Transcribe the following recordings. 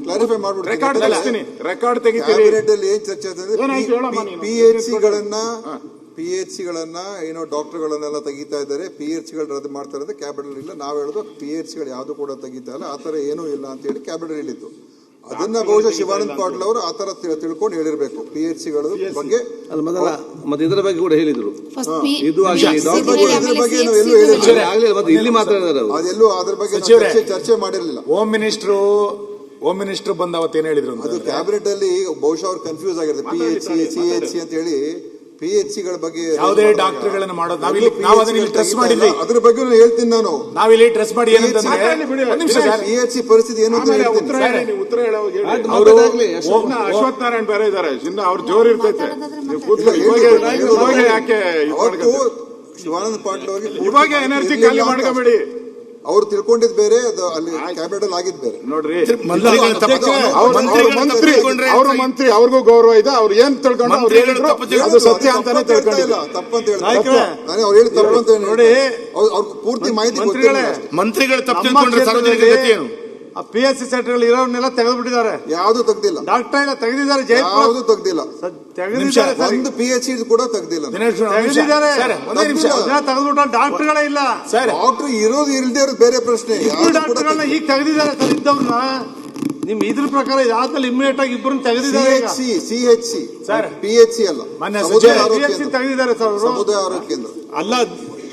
Clarify ಮಾಡ್ಬಿಡ್ತೀನಿ. Record ತೆಗಿತೀರಿ. Cabinet ಅಲ್ಲಿ ಏನ್ ಚರ್ಚೆ ಆಗ್ತದೆ, PHCಗಳನ್ನ ಏನೋ ಡಾಕ್ಟರ್ಗಳನ್ನೆಲ್ಲ ತೆಗಿತಾ ಇದ್ದಾರೆ, PHCಗಳು ರದ್ದು ಮಾಡ್ತಾ ಇರೋದು ಕ್ಯಾಬಿನೆಟ್ ಇಲ್ಲ. ನಾವ್ ಹೇಳೋದು PHCಗಳು ಯಾವ್ದು ಕೂಡ ತೆಗಿತಾ ಇಲ್ಲ, ಆತರ ಏನೂ ಇಲ್ಲ ಅಂತ ಹೇಳಿ ಕ್ಯಾಬಿನೆಟ್ ಹೇಳಿತ್ತು. ಅದನ್ನ ಬಹುಶಃ ಶಿವಾನಂದ ಪಾಟೀಲ್ ಅವರು ಆತರ ತಿಳ್ಕೊಂಡು ಹೇಳಿರ್ಬೇಕು. PHCಗಳ ಬಗ್ಗೆ ಮತ್ತೆ ಇದರ ಬಗ್ಗೆ ಕೂಡ ಹೇಳಿದ್ರು. ಇದು ಇಲ್ಲಿ ಮಾತಾಡಿದಾರೆ, ಅದೆಲ್ಲೂ ಅದ್ರ ಬಗ್ಗೆ ಚರ್ಚೆ ಮಾಡಿರಲಿಲ್ಲ. ಹೋಮ್ ಮಿನಿಸ್ಟರ್ ಬಂದ ಅವತ್ತೇನು ಹೇಳಿದ್ರು, ಅದು ಕ್ಯಾಬಿನೆಟ್ ಅಲ್ಲಿ ಬಹುಶಃ ಅವ್ರು ಕನ್ಫ್ಯೂಸ್ ಆಗಿರುತ್ತೆ. PHC ಅಂತ ಹೇಳಿ PHCಗಳ ಬಗ್ಗೆ ಯಾವುದೇ ಡಾಕ್ಟರ್ಗಳನ್ನ ಮಾಡೋದು ನಾವು ಅದನ್ನ ಟ್ರಸ್ಟ್ ಮಾಡಿದ್ವಿ. ಅದ್ರ ಬಗ್ಗೆ ಹೇಳ್ತೀನಿ ನಾನು. ನಾವಿಲ್ಲಿ ಟ್ರಸ್ಟ್ ಮಾಡಿ ಏನಂತಂದ್ರೆ PHC ಪರಿಸ್ಥಿತಿ ಏನು ಅಂತ ಹೇಳ್ತೀನಿ. ಉತ್ತರ ಅಶ್ವಥ್ ನಾರಾಯಣ್ ಬೇರೆ ಇದಾರೆ, ಅವ್ರ ಜೋರ್ ಇರ್ತೈತೆ. ಯಾಕೆ ಶಿವಾನಂದ ಪಾಟೀಲ್ ಅವರಿಗೆ ಇವಾಗ ಎನರ್ಜಿ ಖಾಲಿ ಮಾಡ್ಕೋಬೇಡಿ. ಅವ್ರು ತಿಳ್ಕೊಂಡಿದ್ ಬೇರೆ, ಅದು ಅಲ್ಲಿ ಕ್ಯಾಬಿನೆಟ್ ಅಲ್ಲಿ ಆಗಿದ್ ಬೇರೆ. ನೋಡ್ರಿ, ಅವ್ರ ಮಂತ್ರಿ ಅವ್ರಿಗೂ ಗೌರವ ಇದೆ. ಅವ್ರು ಏನ್ ತಿಳ್ಕೊಂಡು ಅವ್ರು ಹೇಳಿದ್ರು ಅದು ಸತ್ಯ ಅಂತಾನೆ ತಿಳ್ಕೊಂಡಿಲ್ಲ. ತಪ್ಪಂತ ಹೇಳಿ ನಾನು ಅವ್ರು ಹೇಳಿ ತಪ್ಪು ಅಂತ ನೋಡಿ, ಅವ್ರ ಪೂರ್ತಿ ಮಾಹಿತಿ ಮಂತ್ರಿಗಳು ತಪ್ಪು ತಿಳ್ಕೊಂಡ್ರೆ ಸಾರ್ವಜನಿಕ PHC ಸೆಂಟರ್ ಇರೋರ್ನೆಲ್ಲ ತೆಗೆದುಬಿಟ್ಟಿದ್ದಾರೆ. ಯಾವ್ದು ತೆಗ್ದಿಲ್ಲ, ಡಾಕ್ಟರ್ ಎಲ್ಲ ತೆಗೆದಿದ್ದಾರೆ, ಯಾವ್ದು ತೆಗ್ದಿಲ್ಲ. ಒಂದು PHC ಕೂಡ ತೆಗ್ದಿಲ್ಲ, ತೆಗೆದ್ಬಿಟ್ಟ ಡಾಕ್ಟರ್ಗಳೇ ಇಲ್ಲ. ಡಾಕ್ಟರ್ ಇರೋದು ಇಲ್ದೇ ಇರೋದು ಬೇರೆ ಪ್ರಶ್ನೆ. ಡಾಕ್ಟರ್ಗಳನ್ನ ಈಗ ತೆಗೆದಿದ್ದಾರೆ ಸರ್, ಇದ್ದವ್ರನ್ನ ನಿಮ್ ಇದ್ರ ಪ್ರಕಾರ ಇದಾದ್ಮೇಲೆ ಇಮಿಡಿಯೇಟ್ ಆಗಿ ಇಬ್ಬರನ್ನ ತೆಗೆದಿದ್ದಾರೆ. CHC ಸರ್, PHC ಅಲ್ಲ, ತೆಗೆದಿದ್ದಾರೆ ಸರ್. ಸಮುದಾಯ ಆರೋಗ್ಯ ಕೇಂದ್ರ ಅಲ್ಲ,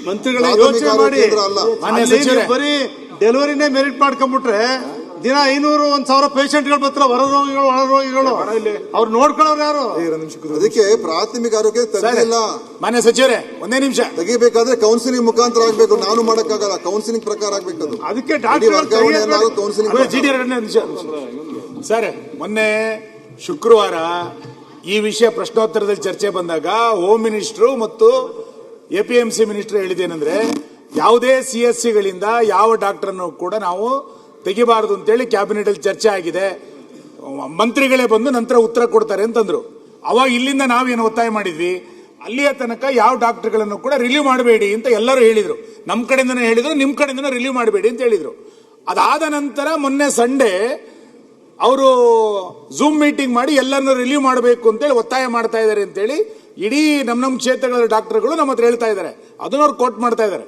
ಮಂತ್ರಿಗಳ ಯೋಚನೆ ಮಾಡಿ. ಬರೀ ಡೆಲಿವರಿನೇ ಮೆರಿಟ್ ಮಾಡ್ಕೊಂಡ್ಬಿಟ್ರೆ ದಿನ 500-1000 ಪೇಷಂಟ್ಗಳು ಬರ್ತಾರೆ, ಹೊರ ರೋಗಿಗಳು ಒಳ ರೋಗಿಗಳು. ಅವ್ರು ನೋಡ್ಕೊಳ್ಳೋರು ಯಾರು? ಅದಕ್ಕೆ ಪ್ರಾಥಮಿಕ ಆರೋಗ್ಯ ತೆಗೆದಿಲ್ಲ. ಮಾನ್ಯ ಸಚಿವರೇ, ಒಂದೇ ನಿಮಿಷ. ತೆಗಿಬೇಕಾದ್ರೆ ಕೌನ್ಸಿಲಿಂಗ್ ಮುಖಾಂತರ ಆಗ್ಬೇಕು, ನಾನು ಮಾಡಕ್ಕಾಗಲ್ಲ. ಕೌನ್ಸಿಲಿಂಗ್ ಪ್ರಕಾರ ಆಗ್ಬೇಕು. ಅದಕ್ಕೆ ಸರ್, ಮೊನ್ನೆ ಶುಕ್ರವಾರ ಈ ವಿಷಯ ಪ್ರಶ್ನೋತ್ತರದಲ್ಲಿ ಚರ್ಚೆ ಬಂದಾಗ ಹೋಮ್ ಮಿನಿಸ್ಟರ್ ಮತ್ತು APMC ಮಿನಿಸ್ಟರ್ ಹೇಳಿದ್ದೇನೆಂದ್ರೆ, ಯಾವುದೇ CSCಗಳಿಂದ ಯಾವ ಡಾಕ್ಟರ್ನ್ನು ಕೂಡ ನಾವು ತೆಗಿಬಾರದು ಅಂತೇಳಿ ಕ್ಯಾಬಿನೆಟ್ ಅಲ್ಲಿ ಚರ್ಚೆ ಆಗಿದೆ. ಮಂತ್ರಿಗಳೇ ಬಂದು ನಂತರ ಉತ್ತರ ಕೊಡ್ತಾರೆ ಅಂತಂದ್ರು. ಅವಾಗ ಇಲ್ಲಿಂದ ನಾವೇನು ಒತ್ತಾಯ ಮಾಡಿದ್ವಿ, ಅಲ್ಲಿಯ ತನಕ ಯಾವ ಡಾಕ್ಟರ್ಗಳನ್ನು ಕೂಡ ರಿಲೀವ್ ಮಾಡಬೇಡಿ ಅಂತ ಎಲ್ಲರೂ ಹೇಳಿದ್ರು. ನಮ್ಮ ಕಡೆಯಿಂದನೇ ಹೇಳಿದ್ರು, ನಿಮ್ಮ ಕಡೆಯಿಂದನೇ ರಿಲೀವ್ ಮಾಡಬೇಡಿ ಅಂತ ಹೇಳಿದ್ರು. ಅದಾದ ನಂತರ ಮೊನ್ನೆ ಸಂಡೇ ಅವರು ಝೂಮ್ ಮೀಟಿಂಗ್ ಮಾಡಿ ಎಲ್ಲರನ್ನು ರಿಲೀವ್ ಮಾಡಬೇಕು ಅಂತೇಳಿ ಒತ್ತಾಯ ಮಾಡ್ತಾ ಇದ್ದಾರೆ ಅಂತೇಳಿ ಇಡೀ ನಮ್ಮ ಕ್ಷೇತ್ರಗಳ ಡಾಕ್ಟರ್ಗಳು ನಮ್ಮ ಹತ್ರ ಹೇಳ್ತಾ ಇದ್ದಾರೆ. ಅದನ್ನ ಅವ್ರು ಕೋಟ್ ಮಾಡ್ತಾ ಇದ್ದಾರೆ.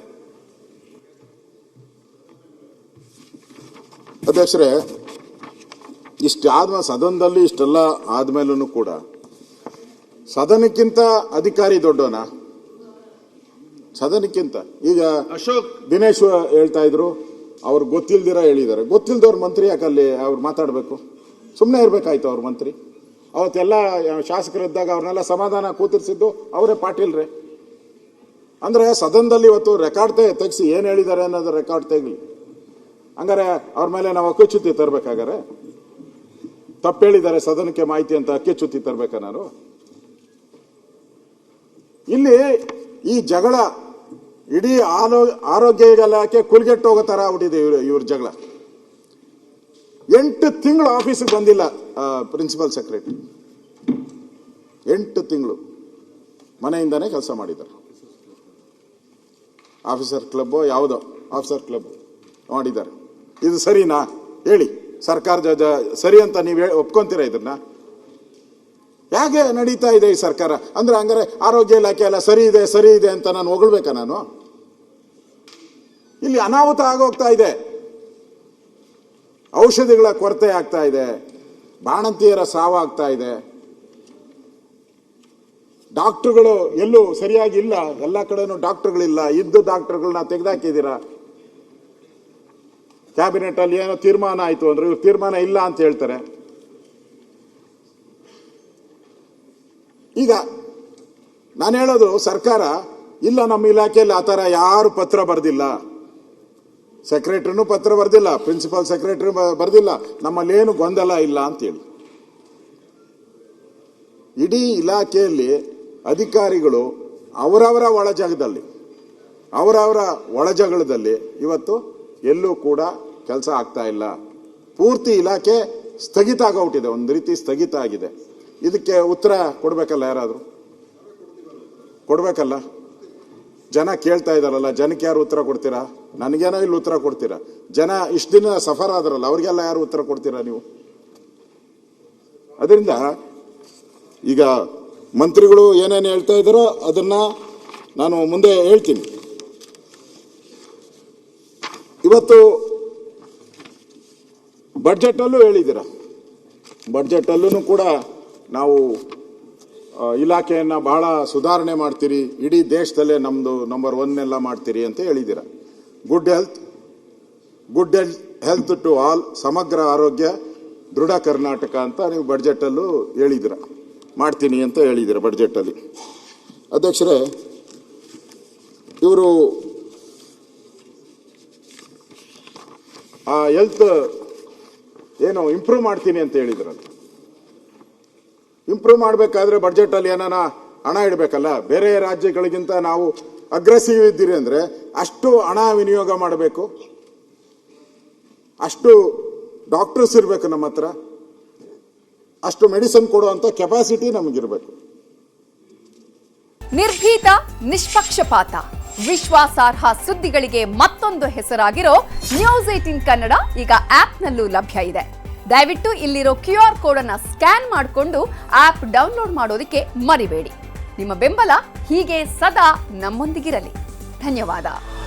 ಅಧ್ಯಕ್ಷರೇ, ಇಷ್ಟಾದ್ಮೇಲೆ ಸದನದಲ್ಲಿ ಇಷ್ಟೆಲ್ಲ ಆದ್ಮೇಲೂ ಕೂಡ ಸದನಕ್ಕಿಂತ ಅಧಿಕಾರಿ ದೊಡ್ಡವನ? ಸದನಕ್ಕಿಂತ ಈಗ ದಿನೇಶ್ ಹೇಳ್ತಾ ಇದ್ರು, ಅವ್ರು ಗೊತ್ತಿಲ್ದಿರ ಹೇಳಿದ್ದಾರೆ. ಗೊತ್ತಿಲ್ದವ್ರ ಮಂತ್ರಿ ಯಾಕಲ್ಲಿ ಅವ್ರು ಮಾತಾಡಬೇಕು? ಸುಮ್ಮನೆ ಇರ್ಬೇಕಾಯ್ತು ಅವ್ರ ಮಂತ್ರಿ. ಅವತ್ತೆಲ್ಲ ಶಾಸಕರಿದ್ದಾಗ ಅವ್ರನ್ನೆಲ್ಲ ಸಮಾಧಾನ ಕೂತಿರ್ಸಿದ್ದು ಅವರೇ ಪಾಟೀಲ್ರೇ. ಅಂದ್ರೆ ಸದನದಲ್ಲಿ ಇವತ್ತು ರೆಕಾರ್ಡ್ ತೆಗಿಸಿ ಏನ್ ಹೇಳಿದ್ದಾರೆ ಅನ್ನೋದು ರೆಕಾರ್ಡ್ ತೆಗಲಿ. ಹಂಗಾರೆ ಅವ್ರ ಮೇಲೆ ನಾವು ಅಕ್ಕಿಚುತ್ತಿ ತರ್ಬೇಕಾಗಾರೆ? ತಪ್ಪು ಹೇಳಿದ್ದಾರೆ ಸದನಕ್ಕೆ ಮಾಹಿತಿ ಅಂತ ಅಕ್ಕಿಚುತ್ತಿ ತರ್ಬೇಕಾ ನಾನು? ಇಲ್ಲಿ ಈ ಜಗಳ ಇಡೀ ಆರೋಗ್ಯ ಇಲಾಖೆ ಕುಲ್ಗೆಟ್ಟು ಹೋಗೋ ತರ ಆಗ್ಬಿಟ್ಟಿದೆ ಇವ್ರ ಜಗಳ. 8 ತಿಂಗಳು ಆಫೀಸಿಗೆ ಬಂದಿಲ್ಲ ಪ್ರಿನ್ಸಿಪಲ್ ಸೆಕ್ರೆಟರಿ. 8 ತಿಂಗಳು ಮನೆಯಿಂದಾನೇ ಕೆಲಸ ಮಾಡಿದ್ದಾರೆ. ಆಫೀಸರ್ ಕ್ಲಬ್ ಯಾವುದೋ ಆಫೀಸರ್ ಕ್ಲಬ್ ಮಾಡಿದ್ದಾರೆ. ಇದು ಸರಿನಾ ಹೇಳಿ? ಸರ್ಕಾರ ಸರಿ ಅಂತ ನೀವು ಒಪ್ಕೊಂತೀರಾ ಇದನ್ನ? ಹೇಗೆ ನಡೀತಾ ಇದೆ ಈ ಸರ್ಕಾರ? ಅಂದ್ರೆ ಹಂಗಾರೆ ಆರೋಗ್ಯ ಇಲಾಖೆ ಎಲ್ಲ ಸರಿ ಇದೆ ಅಂತ ನಾನು ಹೊಗಳ್ಬೇಕಾ ನಾನು? ಇಲ್ಲಿ ಅನಾಹುತ ಆಗೋಗ್ತಾ ಇದೆ, ಔಷಧಿಗಳ ಕೊರತೆ ಆಗ್ತಾ ಇದೆ, ಬಾಣಂತಿಯರ ಸಾವಾಗ್ತಾ ಇದೆ, ಡಾಕ್ಟರ್ಗಳು ಎಲ್ಲೂ ಸರಿಯಾಗಿ ಇಲ್ಲ, ಎಲ್ಲ ಕಡೆನೂ ಡಾಕ್ಟರ್ಗಳಿಲ್ಲ. ಇದ್ದು ಡಾಕ್ಟರ್ಗಳನ್ನ ತೆಗೆದಾಕಿದ್ದೀರಾ. ಕ್ಯಾಬಿನೆಟ್ ಅಲ್ಲಿ ಏನೋ ತೀರ್ಮಾನ ಆಯ್ತು ಅಂದ್ರೆ ಇವ್ರು ತೀರ್ಮಾನ ಇಲ್ಲ ಅಂತ ಹೇಳ್ತಾರೆ. ಈಗ ನಾನು ಹೇಳೋದು, ಸರ್ಕಾರ ಇಲ್ಲ ನಮ್ಮ ಇಲಾಖೆಯಲ್ಲಿ ಆ ಥರ ಯಾರು ಪತ್ರ ಬರೆದಿಲ್ಲ, ಸೆಕ್ರೆಟರಿನೂ ಪತ್ರ ಬರೆದಿಲ್ಲ, ಪ್ರಿನ್ಸಿಪಲ್ ಸೆಕ್ರೆಟರಿ ಬರೆದಿಲ್ಲ, ನಮ್ಮಲ್ಲೇನು ಗೊಂದಲ ಇಲ್ಲ ಅಂತೇಳಿ. ಇಡೀ ಇಲಾಖೆಯಲ್ಲಿ ಅಧಿಕಾರಿಗಳು ಅವರವರ ಒಳಜಗಳದಲ್ಲಿ ಇವತ್ತು ಎಲ್ಲೂ ಕೂಡ ಕೆಲಸ ಆಗ್ತಾ ಇಲ್ಲ. ಪೂರ್ತಿ ಇಲಾಖೆ ಸ್ಥಗಿತ ಆಗೋಗ್ಬಿಟ್ಟಿದೆ, ಒಂದು ರೀತಿ ಸ್ಥಗಿತ ಆಗಿದೆ. ಇದಕ್ಕೆ ಉತ್ತರ ಕೊಡ್ಬೇಕಲ್ಲ, ಯಾರಾದರೂ ಕೊಡ್ಬೇಕಲ್ಲ. ಜನ ಕೇಳ್ತಾ ಇದಾರಲ್ಲ, ಜನಕ್ಕೆ ಯಾರು ಉತ್ತರ ಕೊಡ್ತೀರಾ? ನನಗೇನೋ ಇಲ್ಲಿ ಉತ್ತರ ಕೊಡ್ತೀರಾ? ಜನ ಇಷ್ಟು ದಿನ ಸಫರ್ ಆದ್ರಲ್ಲ, ಅವ್ರಿಗೆಲ್ಲ ಯಾರು ಉತ್ತರ ಕೊಡ್ತೀರಾ ನೀವು? ಅದರಿಂದ ಈಗ ಮಂತ್ರಿಗಳು ಏನೇನು ಹೇಳ್ತಾ ಇದ್ದಾರೋ ಅದನ್ನ ನಾನು ಮುಂದೆ ಹೇಳ್ತೀನಿ. ಇವತ್ತು ಬಡ್ಜೆಟಲ್ಲೂ ಹೇಳಿದ್ದೀರ, ಬಡ್ಜೆಟಲ್ಲೂ ಕೂಡ ನಾವು ಇಲಾಖೆಯನ್ನು ಬಹಳ ಸುಧಾರಣೆ ಮಾಡ್ತೀರಿ, ಇಡೀ ದೇಶದಲ್ಲೇ ನಮ್ಮದು ನಂಬರ್ 1 ಎಲ್ಲ ಮಾಡ್ತೀರಿ ಅಂತ ಹೇಳಿದ್ದೀರ. ಗುಡ್ ಹೆಲ್ತ್ ಟು ಆಲ್, ಸಮಗ್ರ ಆರೋಗ್ಯ ದೃಢ ಕರ್ನಾಟಕ ಅಂತ ನೀವು ಬಡ್ಜೆಟಲ್ಲೂ ಹೇಳಿದ್ದೀರ, ಮಾಡ್ತೀನಿ ಅಂತ ಹೇಳಿದ್ದೀರ ಬಡ್ಜೆಟಲ್ಲಿ. ಅಧ್ಯಕ್ಷರೇ, ಇವರು ಆ ಹೆಲ್ತ್ ಏನು ಇಂಪ್ರೂವ್ ಮಾಡ್ತೀನಿ ಅಂತ ಹೇಳಿದ್ರಲ್ಲ, ಇಂಪ್ರೂವ್ ಮಾಡಬೇಕಾದ್ರೆ ಬಡ್ಜೆಟಲ್ಲಿ ಏನಾನ ಹಣ ಇಡಬೇಕಲ್ಲ. ಬೇರೆ ರಾಜ್ಯಗಳಿಗಿಂತ ನಾವು ಅಗ್ರೆಸಿವ್ ಇದ್ದೀರಿ ಅಂದರೆ ಅಷ್ಟು ಹಣ ವಿನಿಯೋಗ ಮಾಡಬೇಕು, ಅಷ್ಟು ಡಾಕ್ಟರ್ಸ್ ಇರಬೇಕು ನಮ್ಮ ಹತ್ರ, ಅಷ್ಟು ಮೆಡಿಸಿನ್ ಕೊಡುವಂಥ ಕೆಪಾಸಿಟಿ ನಮಗಿರಬೇಕು. ನಿರ್ಭೀತ, ನಿಷ್ಪಕ್ಷಪಾತ, ವಿಶ್ವಾಸಾರ್ಹ ಸುದ್ದಿಗಳಿಗೆ ಮತ್ತೊಂದು ಹೆಸರಾಗಿರೋ ನ್ಯೂಸ್ 18 ಕನ್ನಡ ಈಗ ಆಪ್ನಲ್ಲೂ ಲಭ್ಯ ಇದೆ. ದಯವಿಟ್ಟು ಇಲ್ಲಿರೋ QR ಕೋಡ್ ಅನ್ನ ಸ್ಕ್ಯಾನ್ ಮಾಡಿಕೊಂಡು ಆಪ್ ಡೌನ್ಲೋಡ್ ಮಾಡೋದಕ್ಕೆ ಮರಿಬೇಡಿ. ನಿಮ್ಮ ಬೆಂಬಲ ಹೀಗೆ ಸದಾ ನಮ್ಮೊಂದಿಗಿರಲಿ. ಧನ್ಯವಾದ.